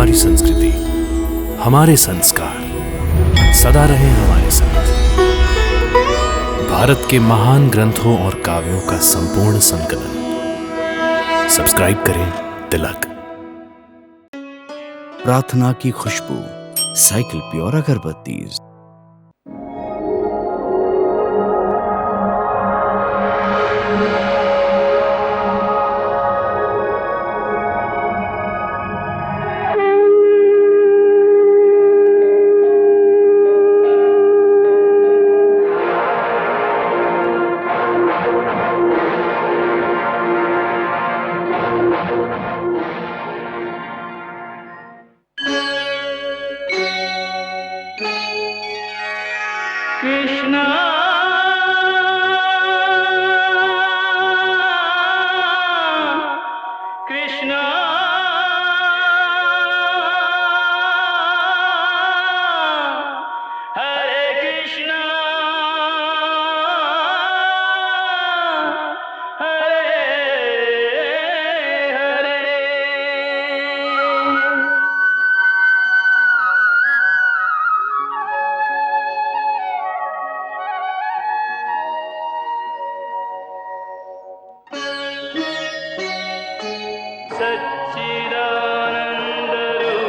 हमारी संस्कृति, हमारे संस्कार सदा रहे हमारे साथ। भारत के महान ग्रंथों और काव्यों का संपूर्ण संकलन। सब्सक्राइब करें तिलक। प्रार्थना की खुशबू, साइकिल प्योर अगरबत्ती। कृष्णा कृष्णा हरे कृष्णा हरे हरे।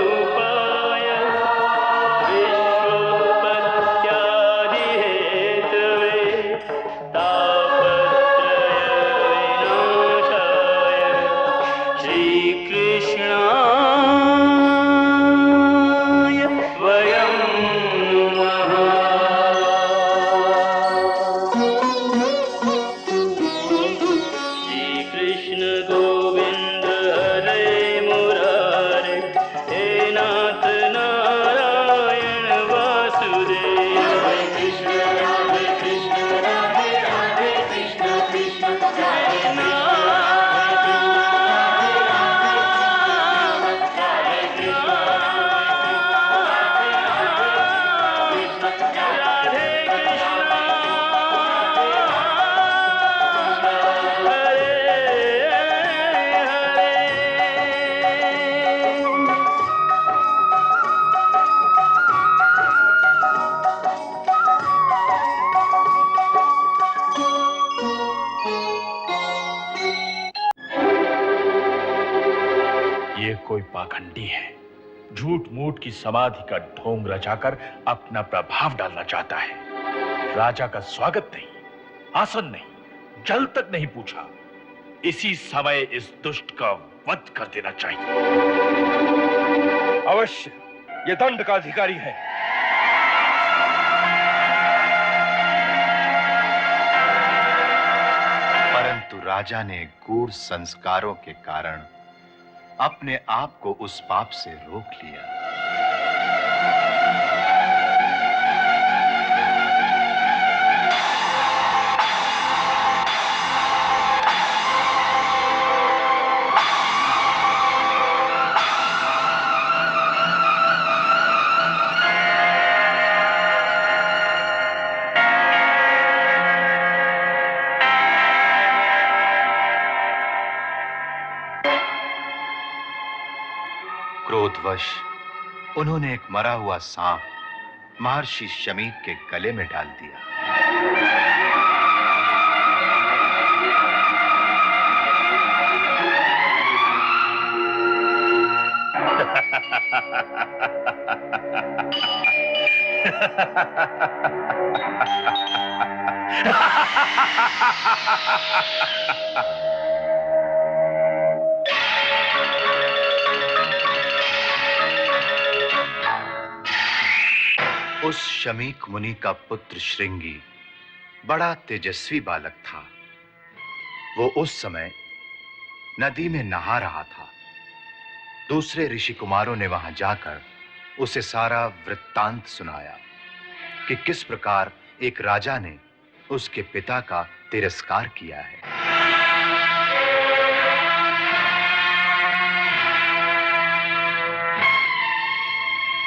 सच्चिदानन्दरूपाय विश्वोत्पत्त्यादिहेतवे तापत्रयविनाशाय श्रीकृष्णाय वयं नमः। श्रीकृष्ण गोविंद हरे मुरारे, हे नाथ नारायण वासुदेव। हरे कृष्ण राधे राधे कृष्ण कृष्ण कृष्ण ये कोई पाखंडी है, झूठ मूठ की समाधि का ढोंग रचाकर अपना प्रभाव डालना चाहता है। राजा का स्वागत नहीं, आसन नहीं, जल तक नहीं पूछा। इसी समय इस दुष्ट का वध कर देना चाहिए। अवश्य, ये दंड का अधिकारी है। परंतु राजा ने गूढ़ संस्कारों के कारण अपने आप को उस पाप से रोक लिया। क्रोधवश उन्होंने एक मरा हुआ सांप महर्षि शमीक के गले में डाल दिया। उस शमीक मुनि का पुत्र श्रृंगी बड़ा तेजस्वी बालक था। वो उस समय नदी में नहा रहा था। दूसरे ऋषि कुमारों ने वहां जाकर उसे सारा वृत्तांत सुनाया कि किस प्रकार एक राजा ने उसके पिता का तिरस्कार किया है।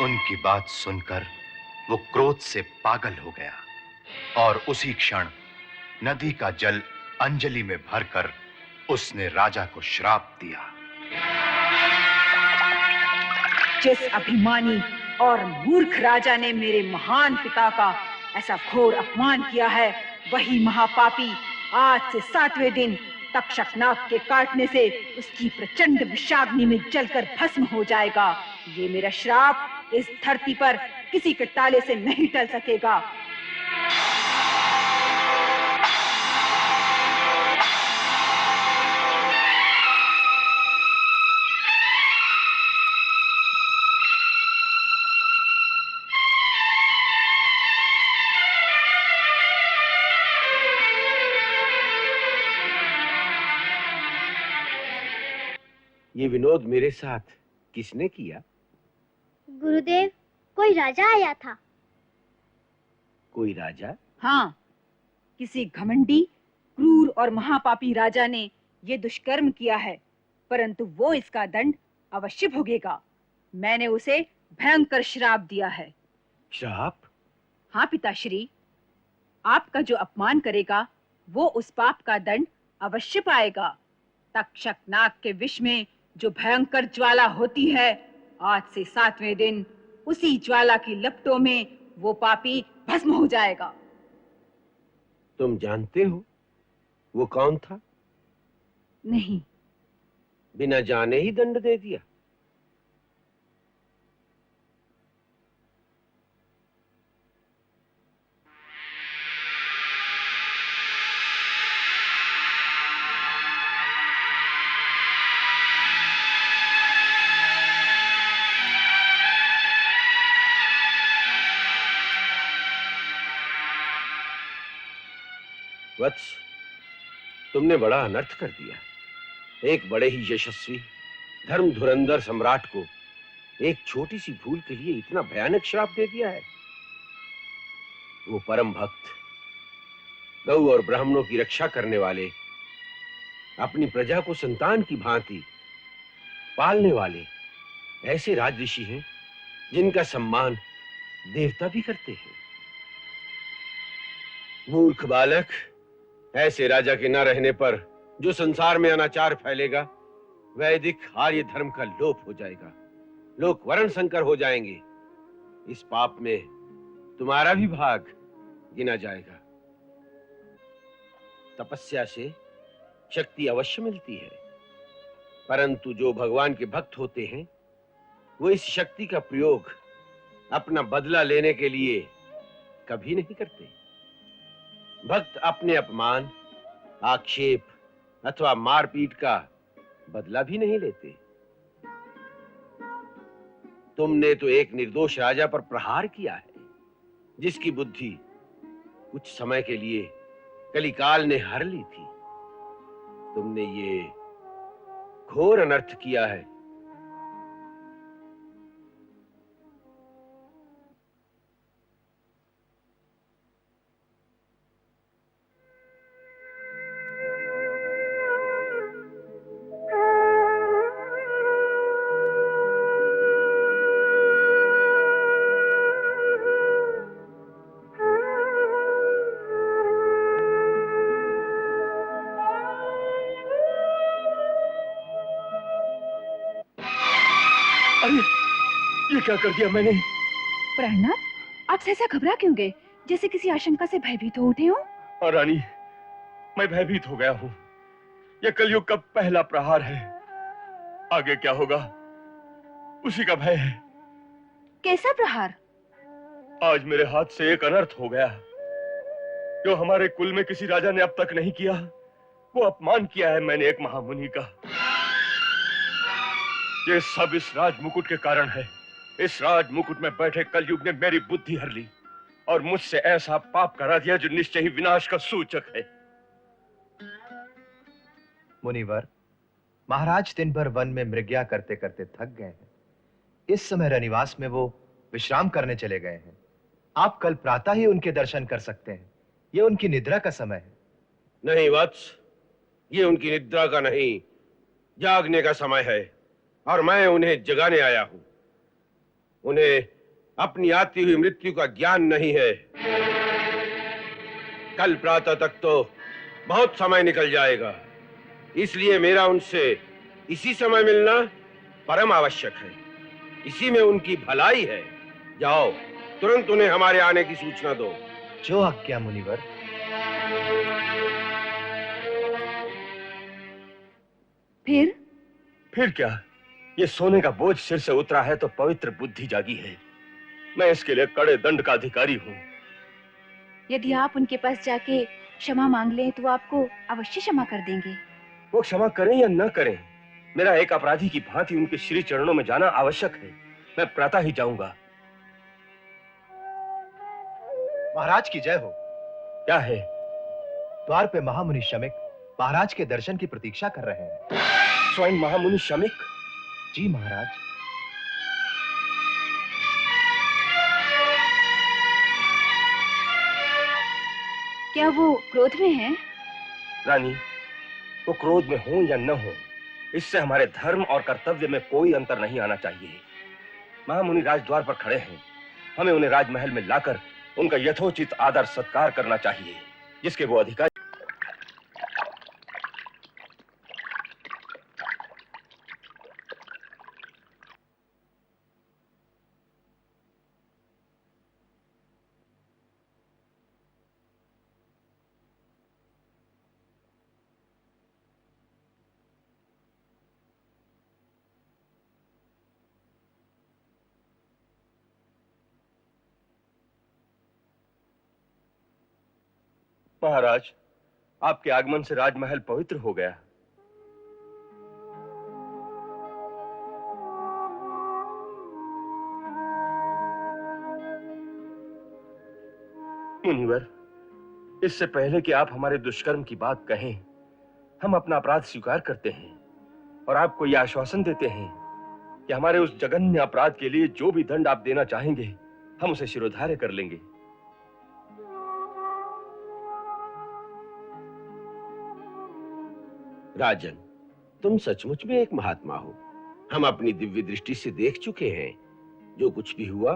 उनकी बात सुनकर वो क्रोध से पागल हो गया और उसी क्षण नदी का जल अंजलि में भरकर उसने राजा को श्राप दिया। जिस अभिमानी और मूर्ख राजा ने मेरे महान पिता का ऐसा घोर अपमान किया है, वही महापापी आज से 7वें दिन तक्षकनाग के काटने से उसकी प्रचंड विषाग्नि में जलकर भस्म हो जाएगा। ये मेरा श्राप इस धरती पर किसी के टाले से नहीं टल सकेगा। ये विनोद मेरे साथ किसने किया? गुरुदेव, कोई राजा आया था। कोई राजा? हाँ, किसी घमंडी, क्रूर और महापापी राजा ने ये दुष्कर्म किया है, परंतु वो इसका दंड अवश्य भोगेगा। मैंने उसे भयंकर श्राप दिया है। श्राप? हाँ पिताश्री, आपका जो अपमान करेगा वो उस पाप का दंड अवश्य पाएगा। तक्षकनाग के विष में जो भयंकर ज्वाला होती है, आज से 7वें दिन उसी ज्वाला की लपटों में वो पापी भस्म हो जाएगा। तुम जानते हो वो कौन था? नहीं। बिना जाने ही दंड दे दिया? वत्स, तुमने बड़ा अनर्थ कर दिया। एक बड़े ही यशस्वी धर्म धुरंधर सम्राट को एक छोटी सी भूल के लिए इतना भयानक श्राप दे दिया है। वो परम भक्त, गौ और ब्राह्मणों की रक्षा करने वाले, अपनी प्रजा को संतान की भांति पालने वाले ऐसे राज ऋषि हैं जिनका सम्मान देवता भी करते हैं। मूर्ख बालक, ऐसे राजा के न रहने पर जो संसार में अनाचार फैलेगा, वैदिक आर्य धर्म का लोप हो जाएगा, लोग वर्ण संकर हो जाएंगे। इस पाप में तुम्हारा भी भाग गिना जाएगा। तपस्या से शक्ति अवश्य मिलती है, परंतु जो भगवान के भक्त होते हैं वो इस शक्ति का प्रयोग अपना बदला लेने के लिए कभी नहीं करते। भक्त अपने अपमान, आक्षेप अथवा मारपीट का बदला भी नहीं लेते। तुमने तो एक निर्दोष राजा पर प्रहार किया है, जिसकी बुद्धि कुछ समय के लिए कलिकाल ने हर ली थी। तुमने ये घोर अनर्थ किया है। अरे, ये क्या कर दिया मैंने? प्राणनाथ, आप ऐसा घबरा क्यों गए, जैसे किसी आशंका से भयभीत हो उठे हो? और रानी, मैं भयभीत हो गया हूँ। यह कलयुग का पहला प्रहार है। आगे क्या होगा उसी का भय है। कैसा प्रहार? आज मेरे हाथ से एक अनर्थ हो गया जो हमारे कुल में किसी राजा ने अब तक नहीं किया। वो अपमान किया है मैंने एक महामुनि का। ये सब इस राजमुकुट के कारण है। इस राजमुकुट में बैठे कलयुग ने मेरी बुद्धि हर ली और मुझसे ऐसा पाप करा दिया जो निश्चय ही विनाश का सूचक है। मुनिवर, महाराज दिन भर वन में मृग्या करते करते थक गए हैं। इस समय रनिवास में वो विश्राम करने चले गए हैं। आप कल प्रातः ही उनके दर्शन कर सकते हैं। ये उनकी निद्रा का समय है। नहीं वत्स, ये उनकी निद्रा का नहीं, जागने का समय है और मैं उन्हें जगाने आया हूं। उन्हें अपनी आती हुई मृत्यु का ज्ञान नहीं है। कल प्रातः तक तो बहुत समय निकल जाएगा, इसलिए मेरा उनसे इसी समय मिलना परम आवश्यक है। इसी में उनकी भलाई है। जाओ, तुरंत उन्हें हमारे आने की सूचना दो। जो आज्ञा मुनिवर। फिर क्या? ये सोने का बोझ सिर से उतरा है तो पवित्र बुद्धि जागी है। मैं इसके लिए कड़े दंड का अधिकारी हूँ। यदि आप उनके पास जाके क्षमा मांग लें तो वो आपको अवश्य क्षमा कर देंगे। वो क्षमा करें या न करें, मेरा एक अपराधी की भांति उनके श्री चरणों में जाना आवश्यक है। मैं प्रातः ही जाऊंगा। महाराज की जय हो। क्या है? द्वार पे महामुनि शमिक महाराज के दर्शन की प्रतीक्षा कर रहे हैं। स्वयं महामुनि शमिक? जी महाराज। क्या वो क्रोध में हैं? रानी, वो क्रोध में हो या न हो, इससे हमारे धर्म और कर्तव्य में कोई अंतर नहीं आना चाहिए। महामुनि राजद्वार पर खड़े हैं, हमें उन्हें राजमहल में लाकर उनका यथोचित आदर सत्कार करना चाहिए, जिसके वो अधिकारी। महाराज, आपके आगमन से राजमहल पवित्र हो गया। मुनिवर, इससे पहले कि आप हमारे दुष्कर्म की बात कहें, हम अपना अपराध स्वीकार करते हैं और आपको यह आश्वासन देते हैं कि हमारे उस जघन्य अपराध के लिए जो भी दंड आप देना चाहेंगे, हम उसे शिरोधार्य कर लेंगे। राजन, तुम सचमुच में एक महात्मा हो। हम अपनी दिव्य दृष्टि से देख चुके हैं। जो कुछ भी हुआ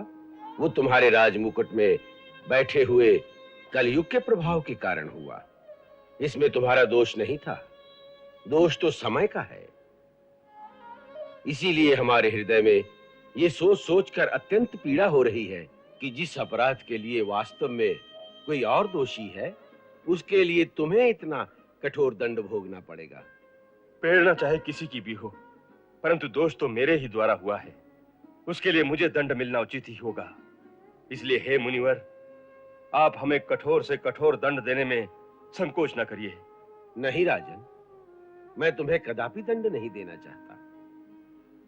वो तुम्हारे राजमुकुट में बैठे हुए कलयुग के प्रभाव के कारण हुआ। इसमें तुम्हारा दोष नहीं था, दोष तो समय का है। इसीलिए हमारे हृदय में ये सोच सोचकर अत्यंत पीड़ा हो रही है कि जिस अपराध के लिए वास्तव में कोई और दोषी है, उसके लिए तुम्हें इतना कठोर दंड भोगना पड़ेगा। प्रेरणा चाहे किसी की भी हो, परंतु दोष तो मेरे ही द्वारा हुआ है। उसके लिए मुझे दंड मिलना उचित ही होगा। इसलिए हे मुनिवर, आप हमें कठोर से कठोर दंड देने में संकोच न करिए। नहीं राजन, मैं तुम्हें कदापि दंड नहीं देना चाहता,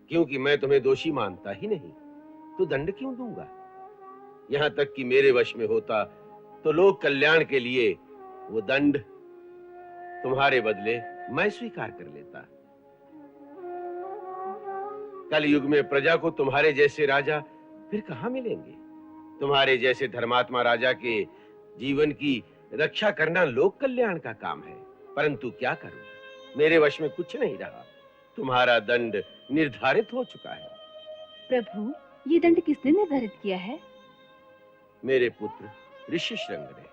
क्योंकि मैं तुम्हें दोषी मानता ही नहीं। तो दंड क्यों दूंगा? यहां तक कि मेरे वश में होता तो लोक कल्याण के लिए वो दंड तुम्हारे बदले मैं स्वीकार कर लेता। कल युग में प्रजा को तुम्हारे जैसे राजा फिर कहां मिलेंगे? तुम्हारे जैसे धर्मात्मा राजा के जीवन की रक्षा करना लोक कल्याण का काम है। परंतु क्या करूं, मेरे वश में कुछ नहीं रहा। तुम्हारा दंड निर्धारित हो चुका है। प्रभु, ये दंड किसने निर्धारित किया है? मेरे पुत्र ऋषिशृंग ने।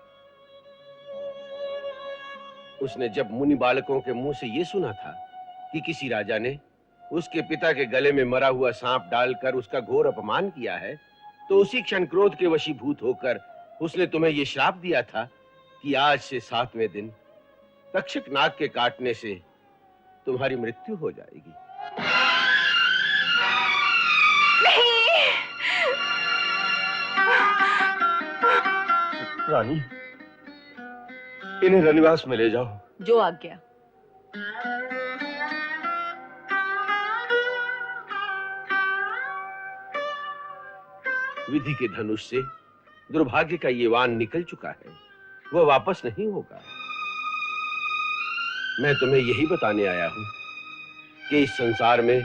उसने जब मुनि बालकों के मुंह से यह सुना था कि किसी राजा ने उसके पिता के गले में मरा हुआ सांप डालकर उसका घोर अपमान किया है, तो उसी क्षण क्रोध के वशीभूत होकर उसने तुम्हें यह श्राप दिया था कि आज से 7वें दिन तक्षक नाग के काटने से तुम्हारी मृत्यु हो जाएगी। रानी, इन्हें रनिवास में ले जाओ। जो आज्ञा। विधि के धनुष से दुर्भाग्य का ये वाण निकल चुका है, वह वापस नहीं होगा। मैं तुम्हें यही बताने आया हूं कि इस संसार में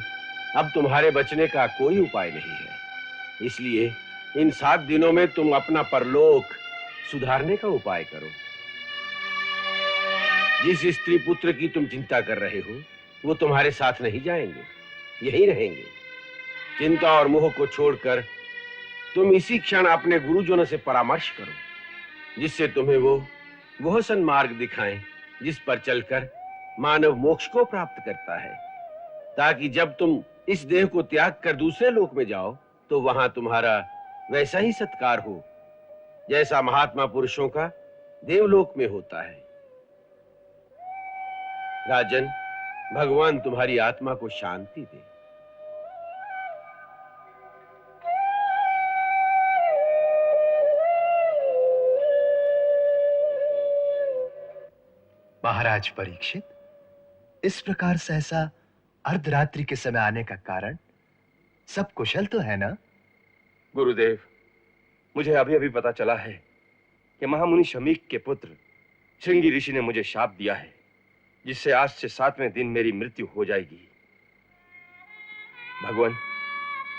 अब तुम्हारे बचने का कोई उपाय नहीं है। इसलिए इन 7 दिनों में तुम अपना परलोक सुधारने का उपाय करो। जिस स्त्री पुत्र की तुम चिंता कर रहे हो, वो तुम्हारे साथ नहीं जाएंगे, यहीं रहेंगे। चिंता और मोह को छोड़कर तुम इसी क्षण अपने गुरुजनों से परामर्श करो, जिससे तुम्हें वह सन्मार्ग दिखाएं जिस पर चलकर मानव मोक्ष को प्राप्त करता है, ताकि जब तुम इस देह को त्याग कर दूसरे लोक में जाओ तो वहां तुम्हारा वैसा ही सत्कार हो जैसा महात्मा पुरुषों का देवलोक में होता है। राजन, भगवान तुम्हारी आत्मा को शांति दे। महाराज परीक्षित, इस प्रकार सहसा अर्धरात्रि के समय आने का कारण? सब कुशल तो है ना? गुरुदेव, मुझे अभी अभी पता चला है कि महामुनि शमीक के पुत्र श्रृंगी ऋषि ने मुझे शाप दिया है, जिससे आज से 7वें दिन मेरी मृत्यु हो जाएगी। भगवान,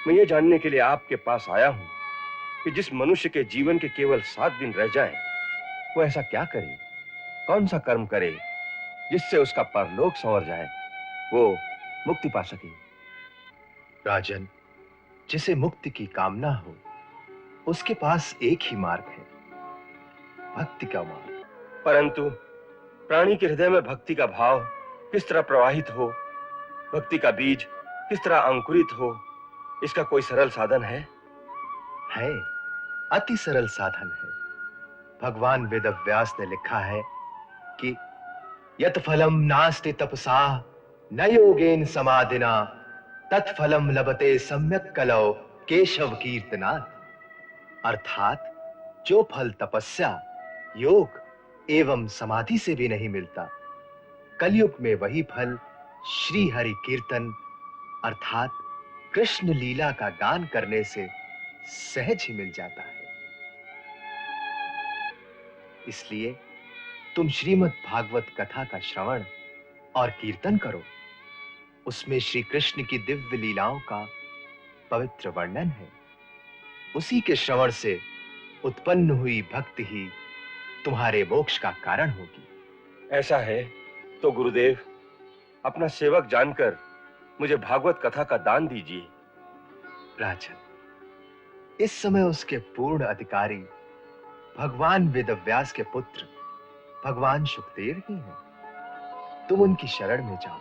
मैं ये जानने के लिए आपके पास आया हूं कि जिस मनुष्य के जीवन के केवल 7 दिन रह जाए, वो ऐसा क्या करे, कौन सा कर्म करे जिससे उसका परलोक संवर जाए, वो मुक्ति पा सके। राजन, जिसे मुक्ति की कामना हो उसके पास एक ही मार्ग है, भक्ति का मार्ग। परंतु प्राणी के हृदय में भक्ति का भाव किस तरह प्रवाहित हो, भक्ति का बीज किस तरह अंकुरित हो, इसका कोई सरल साधन है? है, अति सरल साधन है। भगवान वेदव्यास ने लिखा है कि यत् फलम नास्ति तपसा न योगेन समाधिना तत्फलम लभते सम्यक कलौ केशव कीर्तनात्। अर्थात जो फल तपस्या, योग एवं समाधि से भी नहीं मिलता, कलयुग में वही फल श्री हरि कीर्तन अर्थात कृष्ण लीला का गान करने से सहज ही मिल जाता है। इसलिए तुम श्रीमद् भागवत कथा का श्रवण और कीर्तन करो। उसमें श्री कृष्ण की दिव्य लीलाओं का पवित्र वर्णन है। उसी के श्रवण से उत्पन्न हुई भक्ति ही तुम्हारे मोक्ष का कारण होगी। ऐसा है तो गुरुदेव, अपना सेवक जानकर मुझे भागवत कथा का दान दीजिए। राजन, इस समय उसके पूर्ण अधिकारी भगवान वेदव्यास के पुत्र भगवान शुकदेव ही हैं। तुम उनकी शरण में जाओ,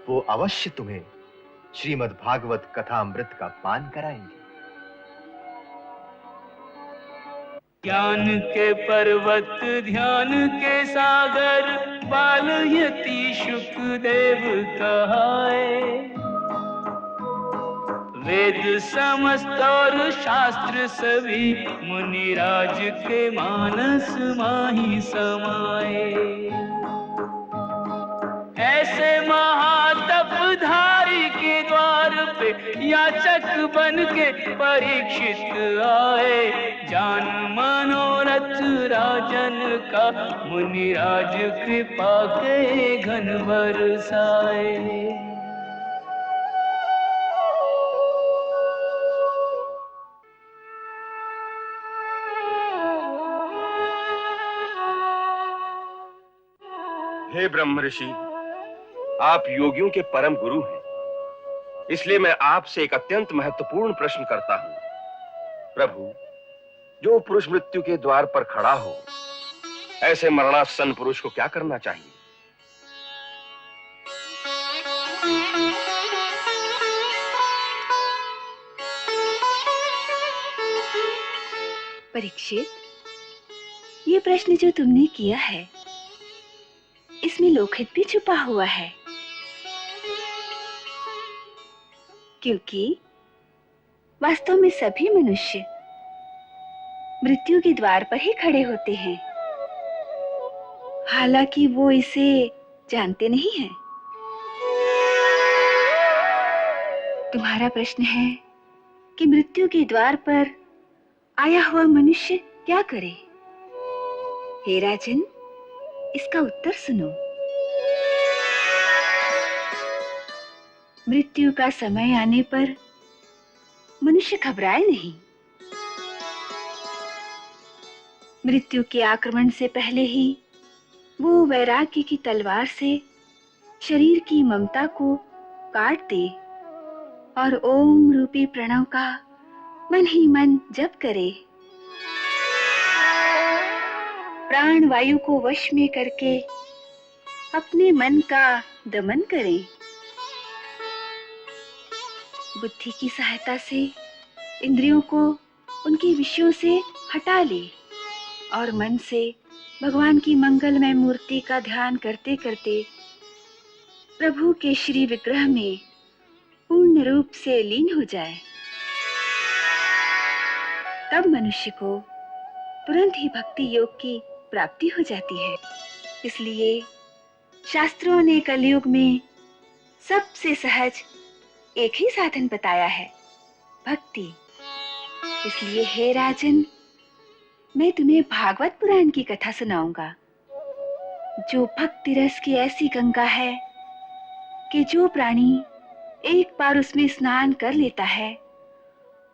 वो अवश्य तुम्हें श्रीमद् भागवत कथा अमृत का पान कराएंगे। ज्ञान के पर्वत ध्यान के सागर बाल यति शुकदेव कहाए। वेद समस्त और शास्त्र सभी मुनिराज के मानस माही समाए। ऐसे महातपधारी के द्वार पे याचक बन के परीक्षित आए। जान मनोरथ राजन का मुनिराज कृपा के घन बरसाए। हे ब्रह्म ऋषि, आप योगियों के परम गुरु हैं, इसलिए मैं आपसे एक अत्यंत महत्वपूर्ण प्रश्न करता हूं। प्रभु, जो पुरुष मृत्यु के द्वार पर खड़ा हो, ऐसे मरणासन पुरुष को क्या करना चाहिए? परीक्षित, ये प्रश्न जो तुमने किया है, इसमें लोकहित भी छुपा हुआ है। क्योंकि वास्तव में सभी मनुष्य मृत्यु के द्वार पर ही खड़े होते हैं, हालांकि वो इसे जानते नहीं हैं। तुम्हारा प्रश्न है कि मृत्यु के द्वार पर आया हुआ मनुष्य क्या करे? हे राजन, इसका उत्तर सुनो। मृत्यु का समय आने पर मनुष्य घबराए नहीं। मृत्यु के आक्रमण से पहले ही वो वैराग्य की तलवार से शरीर की ममता को काट दे और ओम रूपी प्रणव का मन ही मन जप करे। प्राण वायु को वश में करके अपने मन का दमन करें। बुद्धि की सहायता से इंद्रियों को उनके विषयों से हटा ले और मन से भगवान की मंगलमय मूर्ति का ध्यान करते करते प्रभु के श्री विग्रह में पूर्ण रूप से लीन हो जाए। तब मनुष्य को तुरंत ही भक्ति योग की प्राप्ति हो जाती है। इसलिए शास्त्रों ने कलयुग में सबसे सहज एक ही साधन बताया है, भक्ति। इसलिए हे राजन, मैं तुम्हें भागवत पुराण की कथा सुनाऊंगा, जो भक्ति रस की ऐसी गंगा है कि जो प्राणी एक बार उसमें स्नान कर लेता है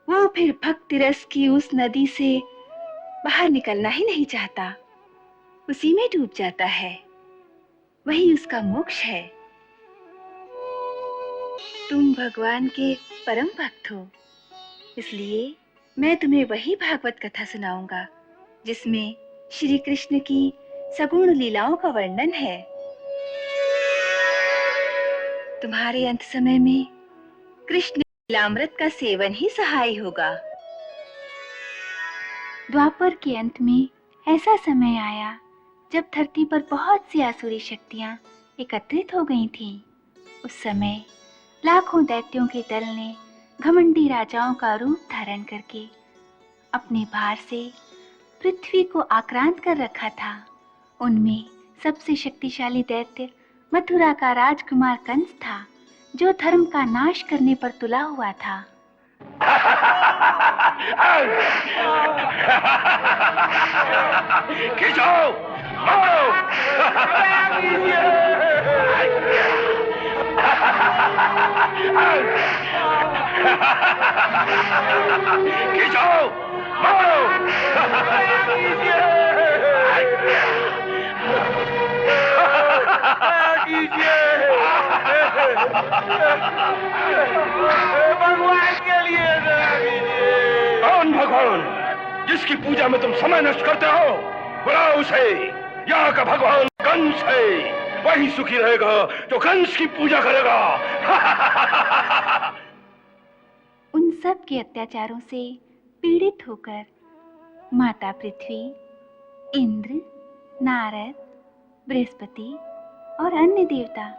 वो फिर भक्ति रस की उस नदी से बाहर निकलना ही नहीं चाहता, उसी में डूब जाता है। वही उसका मोक्ष है। तुम भगवान के परम भक्त हो, इसलिए मैं तुम्हें वही भागवत कथा सुनाऊंगा जिसमें श्री कृष्ण की सगुण लीलाओं का वर्णन है। तुम्हारे अंत समय में कृष्ण लीलामृत का सेवन ही सहाय होगा। द्वापर के अंत में ऐसा समय आया जब धरती पर बहुत सी आसुरी शक्तियां एकत्रित हो गई थीं। उस समय लाखों दैत्यों के दल ने घमंडी राजाओं का रूप धारण करके अपने भार से पृथ्वी को आक्रांत कर रखा था। उनमें सबसे शक्तिशाली दैत्य मथुरा का राजकुमार कंस था, जो धर्म का नाश करने पर तुला हुआ था। खींचो, मारो। खींचो, मारो। भगवान के लिए कौन भगवान जिसकी पूजा में तुम समय नष्ट करते हो? बुलाओ उसे। यहाँ का भगवान कंस है, वही सुखी रहेगा जो कंस की पूजा करेगा। उन सब के अत्याचारों से पीड़ित होकर माता पृथ्वी, इंद्र, नारद, बृहस्पति और अन्य देवता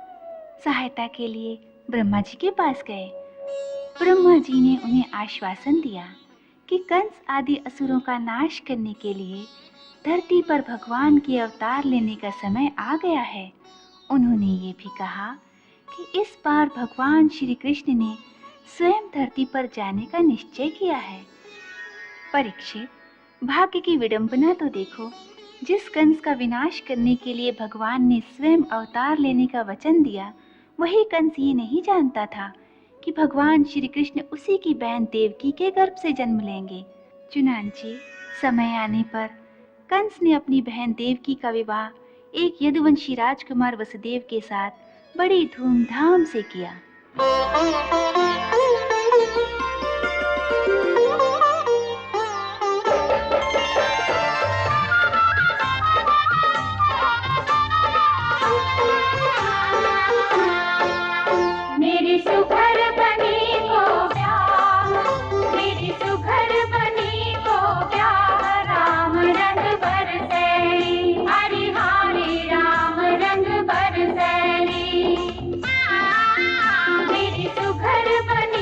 सहायता के लिए ब्रह्मा जी के पास गए। ब्रह्मा जी ने उन्हें आश्वासन दिया कि कंस आदि असुरों का नाश करने के लिए धरती पर भगवान के अवतार लेने का समय आ गया है। उन्होंने ये भी कहा कि इस बार भगवान श्री कृष्ण ने स्वयं धरती पर जाने का निश्चय किया है। परीक्षित, भाग्य की विडंबना तो देखो। जिस कंस का विनाश करने के लिए भगवान ने स्वयं अवतार लेने का वचन दिया, वही कंस ये नहीं जानता था कि भगवान श्री कृष्ण उसी की बहन देवकी के गर्भ से जन्म लेंगे। चुनांची, समय आने पर कंस ने अपनी बहन देवकी का विवाह एक यदुवंशी राजकुमार वसुदेव के साथ बड़ी धूमधाम से किया। मेरी सुघर बनी को ब्याह, मेरी सुघर बनी को ब्याह, राम रंग बरसैली, हरि हरि राम रंग बरसैली। मेरी सुघर बनी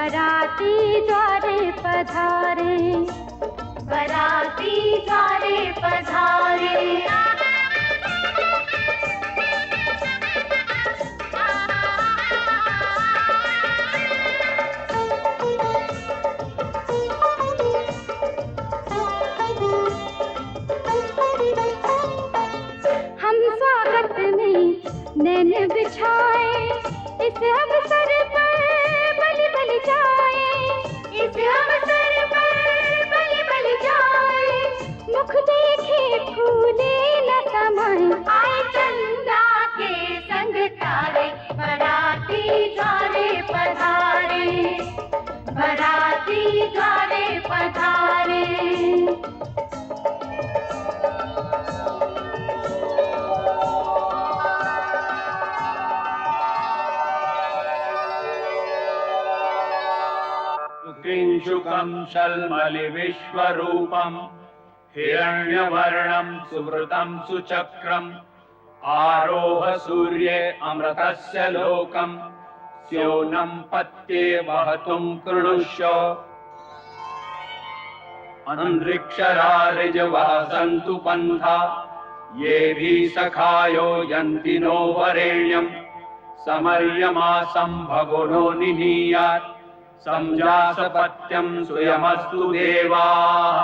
बराती द्वारे पधारे, बराती द्वारे पधारे। हम स्वागत में नैन बिछाए, इस अवसर पर बलि बलि जाए, इस अवसर पर बलि बलि जाए। मुख देखे फूले न समाए, आए चंदा के संग तारे, बराती द्वारे पधारे, बराती द्वारे पधारे। किंशुकं शल्मलि विश्वरूपं हिरण्यवर्णं सुवृतं सुचक्रम् आरोह सूर्ये अमृतस्य लोकं स्योनं पत्ये वहतुं कृणुष्य अंतरिक्षरारिजवः सन्तु पन्था ये भी सखायो यन्ति नो वरेण्यं समर्यमासं भगुनो निनीयात् संजासपत्यं स्वयमस्तु देवाः।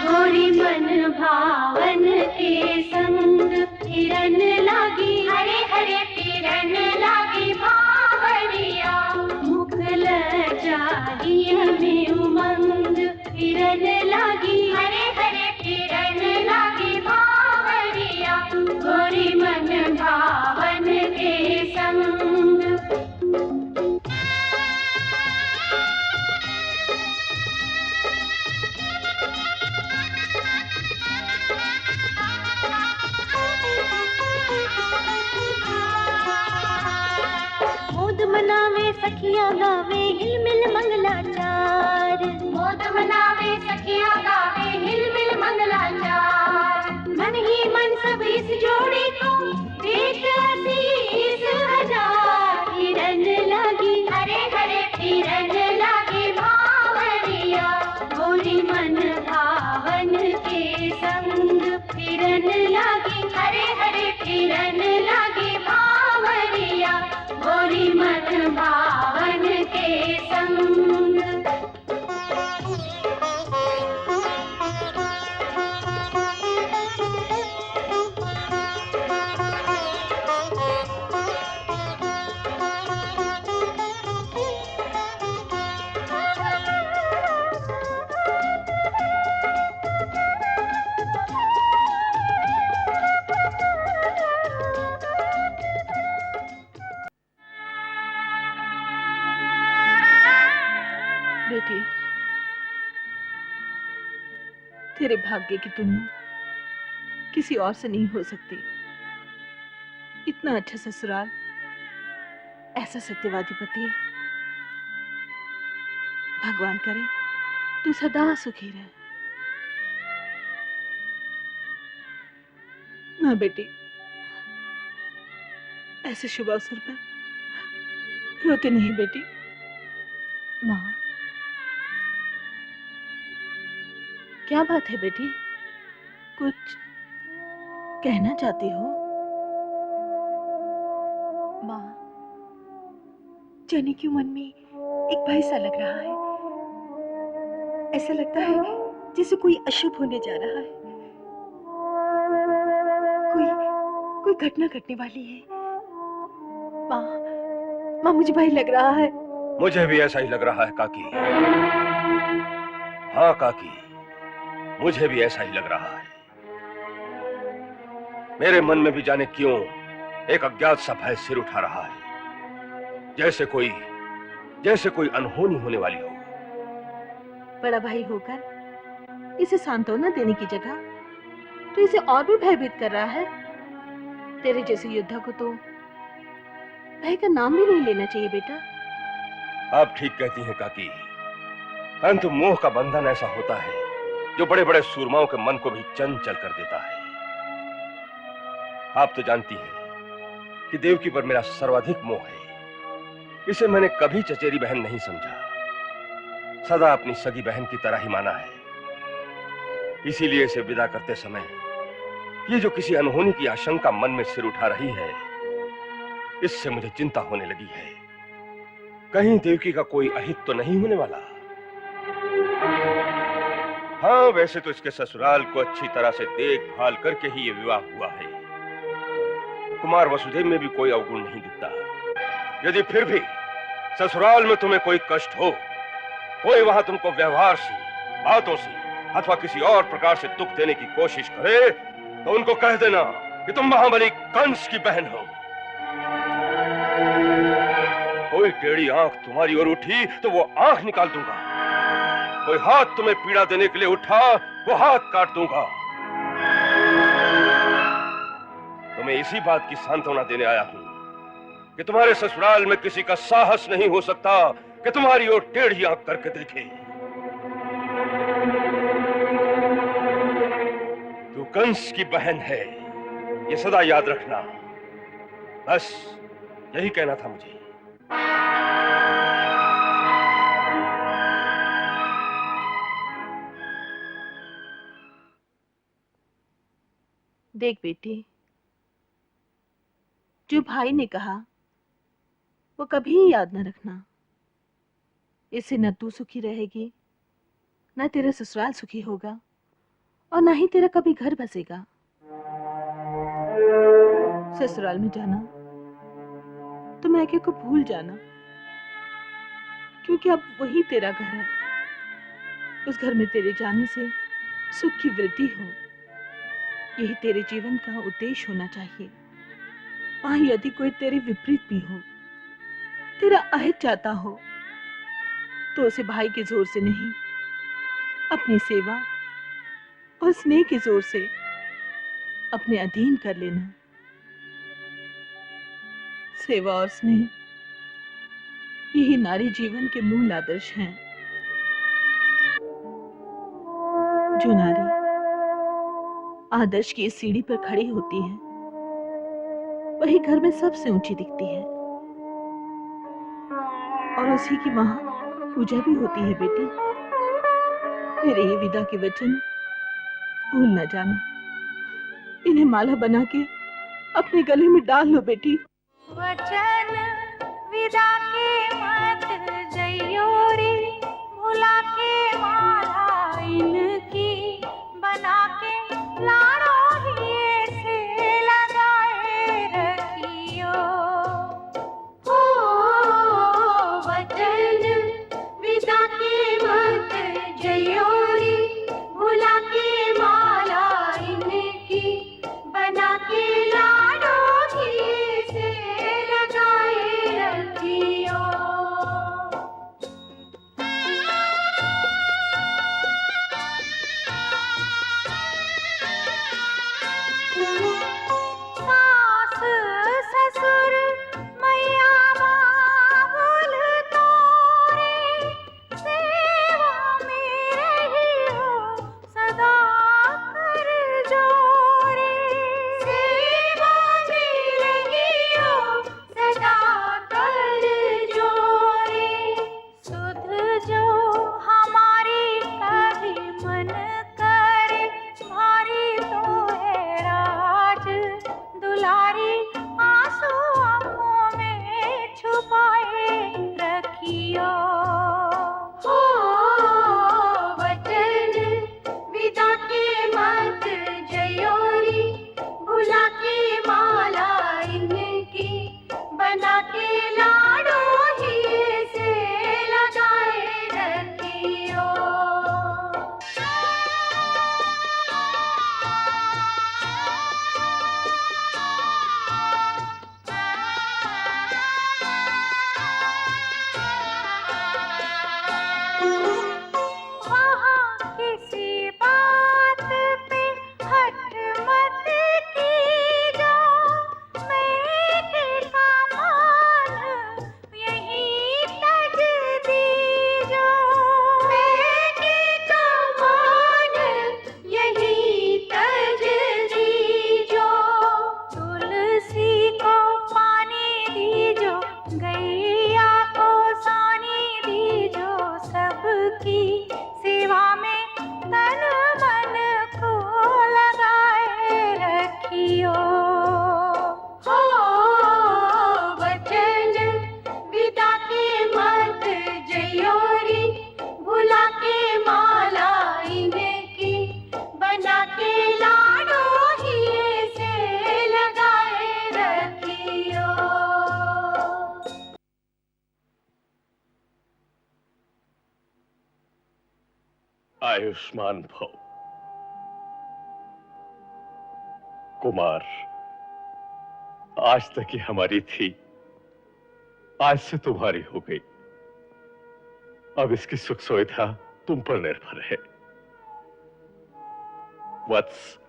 गोरी मन भावन के संग किरण लागी, हरे हरे किरण लागी भावरिया। मुख लजाई हमें उमंग, किरण लागी, हरे हरे किरण लागी भावरिया। गोरी मन भावन के संग। मोद मनावे सखिया गावे हिलमिल मंगलाचार, मोद मनावे सखिया गावे हिलमिल मंगलाचार। मन ही मन सब इस जोड़ी को देख आशीष हजार। किरण लागी, हरे हरे किरण लागी भावरिया। गोरी मन भावन के संग किरण लागी, हरे हरे किरण लागी भावरिया। गोरी मन भावन के संग। बेटी, तेरे भाग्य की तुलना किसी और से नहीं हो सकती। इतना अच्छा ससुराल, ऐसा सत्यवादी पति। भगवान करे तू सदा सुखी रहे। ना बेटी, ऐसे शुभ अवसर पर रोते नहीं बेटी। माँ, क्या बात है बेटी? कुछ कहना चाहती हो? माँ, जाने क्यों मन में एक भय सा लग रहा है। ऐसा लगता है जैसे कोई अशुभ होने जा रहा है, कोई घटना घटने वाली है। माँ, मुझे भय लग रहा है। मुझे भी ऐसा ही लग रहा है काकी। हाँ काकी, मुझे भी ऐसा ही लग रहा है। मेरे मन में भी जाने क्यों एक अज्ञात सा भय सिर उठा रहा है, जैसे कोई अनहोनी होने वाली हो। बड़ा भाई होकर इसे सांत्वना देने की जगह तो इसे और भी भयभीत कर रहा है। तेरे जैसे योद्धा को तो भय का नाम भी नहीं लेना चाहिए बेटा। आप ठीक कहती हैं काकी, परंतु मोह का बंधन ऐसा होता है जो बड़े बड़े सूरमाओं के मन को भी चंचल कर देता है। आप तो जानती हैं कि देवकी पर मेरा सर्वाधिक मोह है। इसे मैंने कभी चचेरी बहन नहीं समझा, सदा अपनी सगी बहन की तरह ही माना है। इसीलिए इसे विदा करते समय ये जो किसी अनहोनी की आशंका मन में सिर उठा रही है, इससे मुझे चिंता होने लगी है। कहीं देवकी का कोई अहित तो नहीं होने वाला? हाँ, वैसे तो इसके ससुराल को अच्छी तरह से देखभाल करके ही ये विवाह हुआ है। कुमार वसुदेव में भी कोई अवगुण नहीं दिखता। यदि फिर भी ससुराल में तुम्हें कोई कष्ट हो, कोई वहां तुमको व्यवहार से, बातों से अथवा किसी और प्रकार से दुख देने की कोशिश करे, तो उनको कह देना कि तुम महाबली कंस की बहन हो। कोई टेढ़ी आंख तुम्हारी ओर उठी तो वो आंख निकाल दूंगा। कोई हाथ तुम्हें पीड़ा देने के लिए उठा, वो हाथ काट दूंगा। तुम्हें इसी बात की सांत्वना देने आया हूं कि तुम्हारे ससुराल में किसी का साहस नहीं हो सकता कि तुम्हारी ओर टेढ़ी आंख करके देखे। तू कंस की बहन है, ये सदा याद रखना। बस यही कहना था मुझे। देख बेटी, जो भाई ने कहा वो कभी याद न रखना। इससे न तू सुखी रहेगी, न तेरा ससुराल सुखी होगा, और न ही तेरा कभी घर बसेगा। ससुराल में जाना तो मैके को भूल जाना, क्योंकि अब वही तेरा घर है। उस घर में तेरे जाने से सुख की वृद्धि हो, यही तेरे जीवन का उद्देश्य होना चाहिए। वहां यदि कोई तेरे विपरीत भी हो, तेरा अहित चाहता हो, तो उसे भाई के जोर से नहीं, अपनी सेवा और स्नेह के जोर से अपने अधीन कर लेना। सेवा और स्नेह यही नारी जीवन के मूल आदर्श हैं। जो नारी आदर्श की इस सीढ़ी पर खड़ी होती है, वही घर में सबसे ऊंची दिखती है, और उसी की वहां पूजा भी होती है। बेटी, मेरे ये विदा के वचन भूल न जाना। इन्हें माला बना के अपने गले में डाल लो बेटी। वचन विदा के मत जइयो रे, भुला के माला इनकी बना के लाड़ो ही से लगाए रखियो। हो वचन विदा के मत जइयो रे, भुला के माला इनकी बना के लाड़ो ही से लगाए रखियो। आयुष्मान भव। कुमार, आज तक ये हमारी थी, आज से तुम्हारी हो गई। अब इसकी सुख सुविधा तुम पर निर्भर है। वत्स,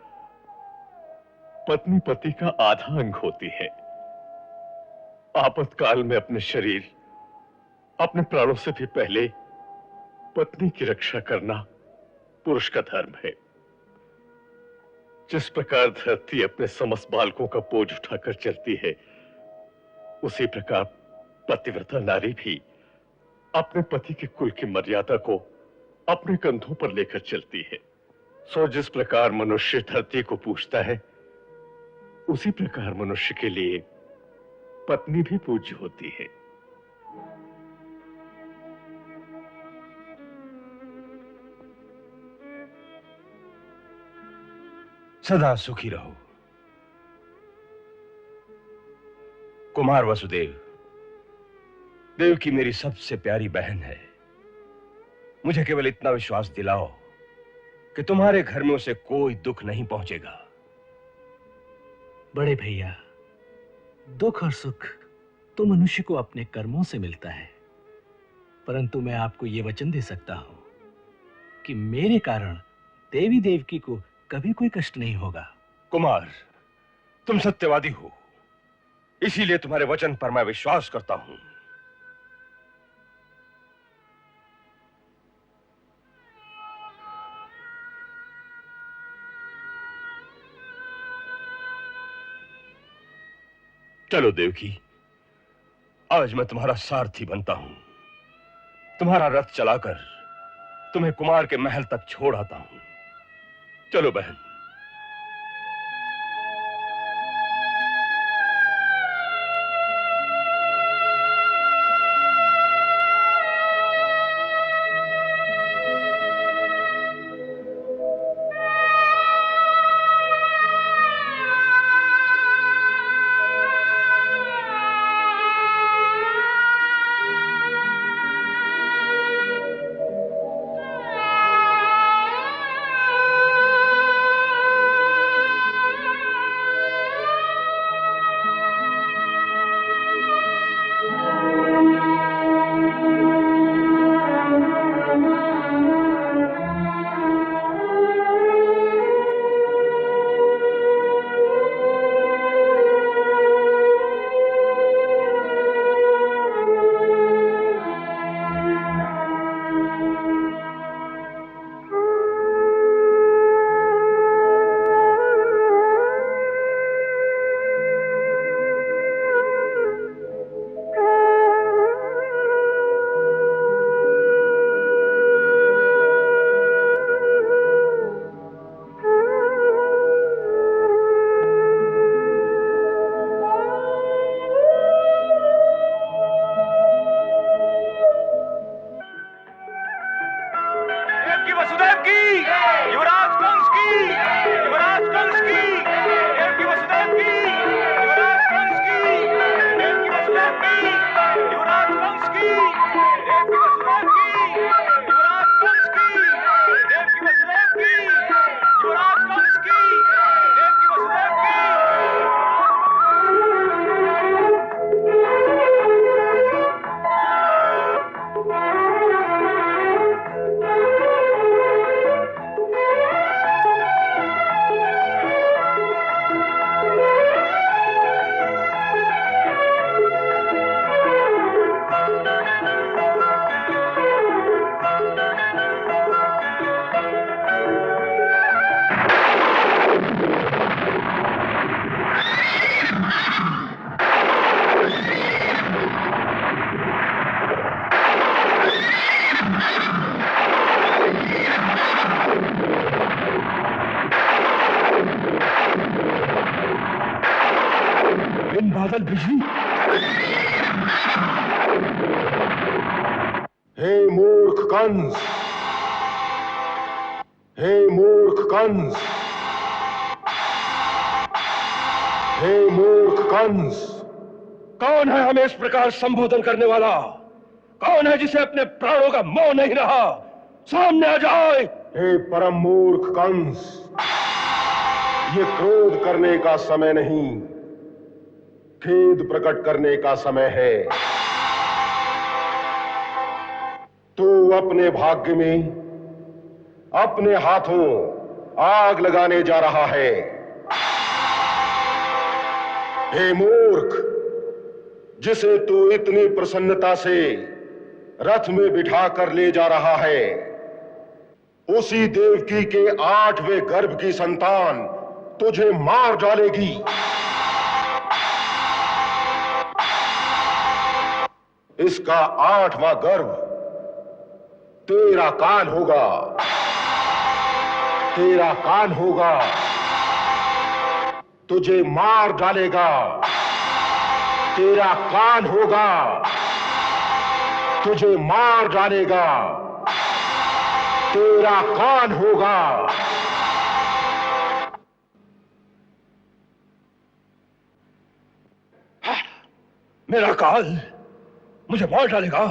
पत्नी पति का आधा अंग होती है। आपातकाल में अपने शरीर, अपने प्राणों से भी पहले पत्नी की रक्षा करना पुरुष का धर्म है। जिस प्रकार धरती अपने समस्त बालकों का बोझ उठाकर चलती है, उसी प्रकार पतिव्रता नारी भी अपने पति के कुल की मर्यादा को अपने कंधों पर लेकर चलती है। सो जिस प्रकार मनुष्य धरती को पूजता है, उसी प्रकार मनुष्य के लिए पत्नी भी पूज्य होती है। सदा सुखी रहो। कुमार वसुदेव, देवकी मेरी सबसे प्यारी बहन है। मुझे केवल इतना विश्वास दिलाओ कि तुम्हारे घर में उसे कोई दुख नहीं पहुंचेगा। बड़े भैया, दुख और सुख तो मनुष्य को अपने कर्मों से मिलता है, परंतु मैं आपको यह वचन दे सकता हूं कि मेरे कारण देवी देवकी को कभी कोई कष्ट नहीं होगा। कुमार, तुम सत्यवादी हो, इसीलिए तुम्हारे वचन पर मैं विश्वास करता हूं। चलो देवकी, आज मैं तुम्हारा सारथी बनता हूं। तुम्हारा रथ चलाकर तुम्हें कुमार के महल तक छोड़ आता हूं। चलो बहन। बादल बिजली। हे मूर्ख कंस, हे मूर्ख कंस, हे मूर्ख कंस, कौन है हमें इस प्रकार संबोधन करने वाला? कौन है जिसे अपने प्राणों का मोह नहीं रहा? सामने आ जाए, हे परम मूर्ख कंस, ये क्रोध करने का समय नहीं, खेद प्रकट करने का समय है। तू अपने भाग्य में अपने हाथों आग लगाने जा रहा है। हे मूर्ख, जिसे तू इतनी प्रसन्नता से रथ में बिठा कर ले जा रहा है, उसी देवकी के 8वें गर्भ की संतान तुझे मार डालेगी। इसका 8वां गर्भ तेरा काल होगा, तेरा काल होगा, तुझे मार डालेगा। तेरा काल होगा, तुझे मार डालेगा। तेरा काल होगा। मेरा काल मुझे मार डालेगा?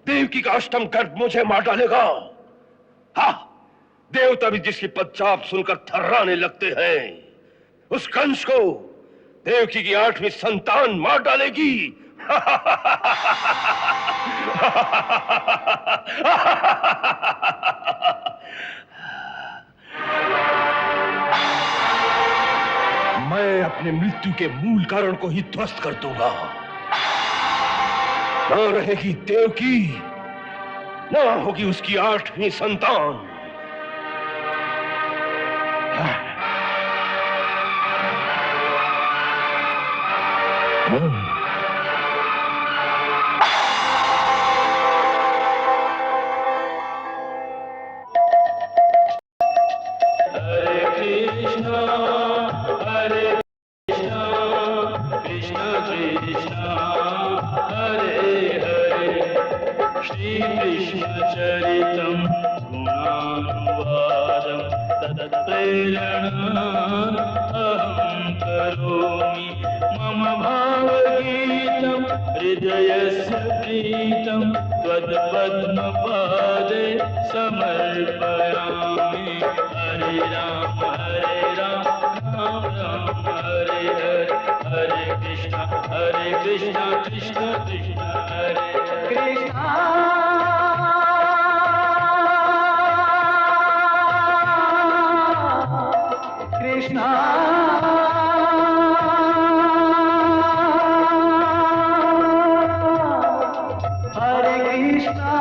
देवकी का 8वां गर्भ मुझे मार डालेगा? हाँ, देवता भी जिसकी पदचाप सुनकर थर्राने लगते हैं, उस कंस को देवकी की 8वीं संतान मार डालेगी। मैं अपने मृत्यु के मूल कारण को ही ध्वस्त कर दूंगा। न रहेगी देवकी, न होगी उसकी 8वीं संतान। हृदयस्य प्रीतं त्वत्पद्मपादे समर्पयामि। हरे राम राम राम हरे हरे, हरे कृष्ण कृष्ण कृष्ण हरे कृष्ण। कृष्णा हरे कृष्णा